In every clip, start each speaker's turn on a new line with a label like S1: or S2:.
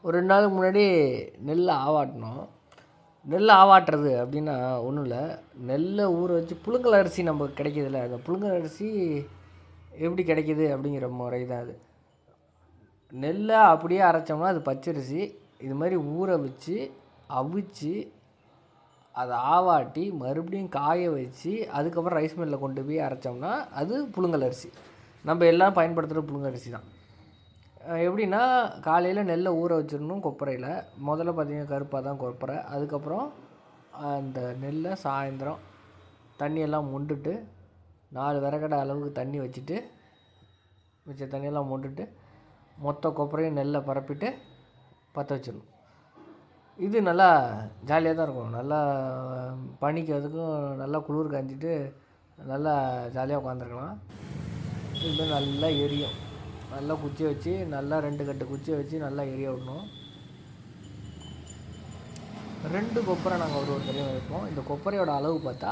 S1: ஒரு 2 நாளுக்கு முன்னாடி நெல் ஆவாட்டினோம். நெல் ஆவாட்டுறது அப்படின்னா ஒன்றும் இல்லை, நெல்லை ஊற வச்சு புழுங்கல் அரிசி நம்ம கிடைக்கிதுல்ல, அந்த புழுங்கல் அரிசி எப்படி கிடைக்கிது அப்படிங்கிற முறை தான் அது. நெல்லை அப்படியே அரைச்சோம்னா அது பச்சரிசி. இது மாதிரி ஊற வச்சு அவிச்சு அதை ஆவாட்டி மறுபடியும் காய வச்சு அதுக்கப்புறம் ரைஸ் மில்லில் கொண்டு போய் அரைச்சோம்னா அது புழுங்கல் அரிசி. நம்ம எல்லாம் பயன்படுத்துகிற புழுங்கல் அரிசி தான். எப்படின்னா காலையில் நெல்லை ஊற வச்சிடணும் கொப்பரையில். முதல்ல பார்த்திங்கன்னா கருப்பாக தான் கொப்பரை. அதுக்கப்புறம் அந்த நெல்லை சாயந்தரம் தண்ணியெல்லாம் மொண்டுட்டு 4 விறகடை அளவுக்கு தண்ணி வச்சுட்டு மிச்ச தண்ணியெல்லாம் மொண்டுட்டு மொத்த கொப்பரையும் நெல்லை பரப்பிட்டு பற்ற வச்சிடணும். இது நல்லா ஜாலியாக தான் இருக்கும். நல்லா பனிக்கிறதுக்கும் நல்லா குளிர் காய்ஞ்சிட்டு நல்லா ஜாலியாக உட்காந்துருக்கலாம். இதுமாதிரி நல்லா எரியும். நல்லா குச்சியை வச்சு நல்லா 2 கட்டு குச்சியை வச்சு நல்லா எரிய விடணும். 2 கொப்பரை நாங்கள் ஒரு தடவையும் வைப்போம். இந்த கொப்பரையோட அளவு பார்த்தா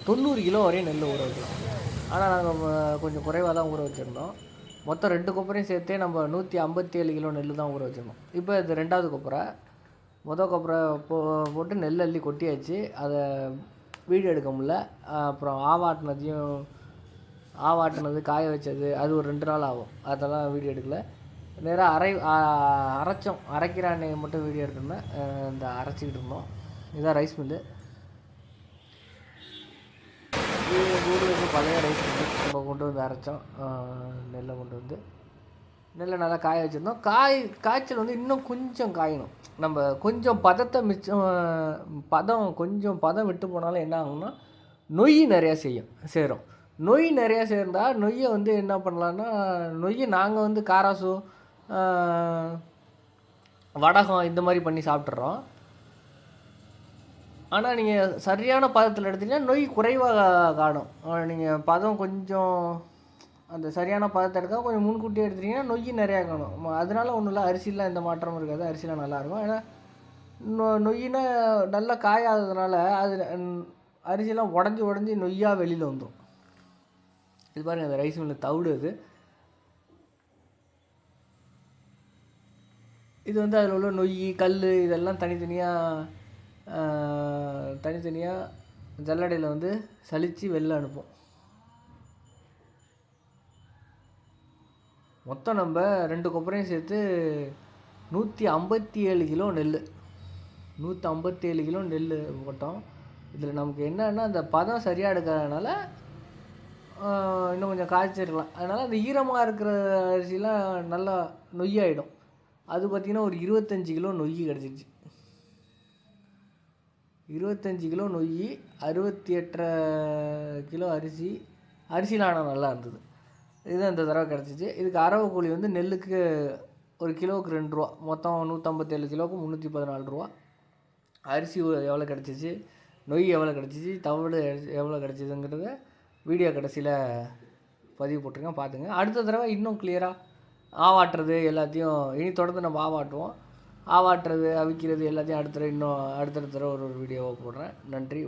S1: 90 கிலோ வரையும் நெல் ஊற வைக்கலாம். ஆனால் நாங்கள் கொஞ்சம் குறைவாக தான் ஊற வச்சுருந்தோம். மொத்தம் 2 கொப்பரையும் சேர்த்தே நம்ம 157 கிலோ நெல் தான் ஊற வச்சுருந்தோம். இப்போ இது 2வது கொப்பரை. கொப்பரை போட்டு நெல் அள்ளி கொட்டியாச்சு. அதை வீடியோ எடுக்க முடியல. அப்புறம் ஆவாட்டினது காய வச்சது அது ஒரு 2 நாள் ஆகும். அதெல்லாம் வீடியோ எடுக்கல. நேராக அரைச்சோம். அரைக்கிற அன்னைக்கு மட்டும் வீடியோ எடுத்திருந்தேன். இந்த அரைச்சிக்கிட்டு இருந்தோம். இதுதான் ரைஸ் மில்லு. ஊருக்கு பழைய ரைஸ் மில்லு நம்ம கொண்டு வந்து அரைச்சோம். நெல்லை கொண்டு வந்து நெல்லை நல்லா காய வச்சுருந்தோம். காய்ச்சல் வந்து இன்னும் கொஞ்சம் காயணும். நம்ம கொஞ்சம் பதத்தை கொஞ்சம் பதம் விட்டு போனாலும் என்ன ஆகும்னா நொய் நிறையா சேரும். நொய் நிறையா சேர்ந்தால் நொய்யை வந்து என்ன பண்ணலான்னா, நொய்யை நாங்கள் வந்து காராசு வடகம் இந்த மாதிரி பண்ணி சாப்பிட்றோம். ஆனால் நீங்கள் சரியான பதத்தில் எடுத்தீங்கன்னா நொய் குறைவாக காணும். நீங்கள் பதம் கொஞ்சம் அந்த சரியான பதத்தை எடுக்க கொஞ்சம் முன்கூட்டியே எடுத்துட்டிங்கன்னா நொய் நிறையா காணும். அதனால ஒன்றும் இல்லை, அரிசிலாம் எந்த மாற்றமும் இருக்காது. அரிசிலாம் நல்லாயிருக்கும். ஏன்னா நொய்யினா நல்லா காயாததுனால அது அரிசிலாம் உடஞ்சி நொய்யாக வெளியில் வந்துடும். இது பாருங்கள், அந்த ரைஸ் மில்லு தவிடு அது. இது வந்து அதில் உள்ள நொய் கல் இதெல்லாம் தனித்தனியாக ஜல்லடையில் வந்து சலித்து வெளில அனுப்போம். மொத்தம் நம்ம 2 கொப்பரையும் சேர்த்து 157 கிலோ நெல் 157 கிலோ நெல் போட்டோம். இதில் நமக்கு என்னன்னா அந்த பதம் சரியாக எடுக்கிறதுனால இன்னும் கொஞ்சம் காய்ச்சிருக்கலாம். அதனால் அந்த ஈரமாக இருக்கிற அரிசிலாம் நல்லா நொய்யாயிடும். அது பார்த்திங்கன்னா ஒரு 25 கிலோ நொய் கிடச்சிருச்சு. 25 கிலோ நொய், 68 கிலோ அரிசிலாம் ஆனால் நல்லா இருந்தது. இதுதான் இந்த தடவை கிடச்சிச்சு. இதுக்கு அரவை கூலி வந்து நெல்லுக்கு ஒரு கிலோவுக்கு 2 ரூபா. மொத்தம் 157 கிலோவுக்கு 314 ரூபா. அரிசி எவ்வளோ கிடச்சிச்சு, நொய் எவ்வளோ கிடச்சிச்சு, தவிடு எவ்வளோ கிடச்சிதுங்கிறத வீடியோ கடைசியில் பதிவு போட்டிருக்கேன், பார்த்துங்க. அடுத்த தடவை இன்னும் கிளியராக ஆவாட்டுறது எல்லாத்தையும் இனி தொடர்ந்து நம்ம ஆவாட்டுவோம். ஆவாட்டுறது அவிக்கிறது எல்லாத்தையும் அடுத்த தடவை ஒரு வீடியோவாக போடுறேன். நன்றி.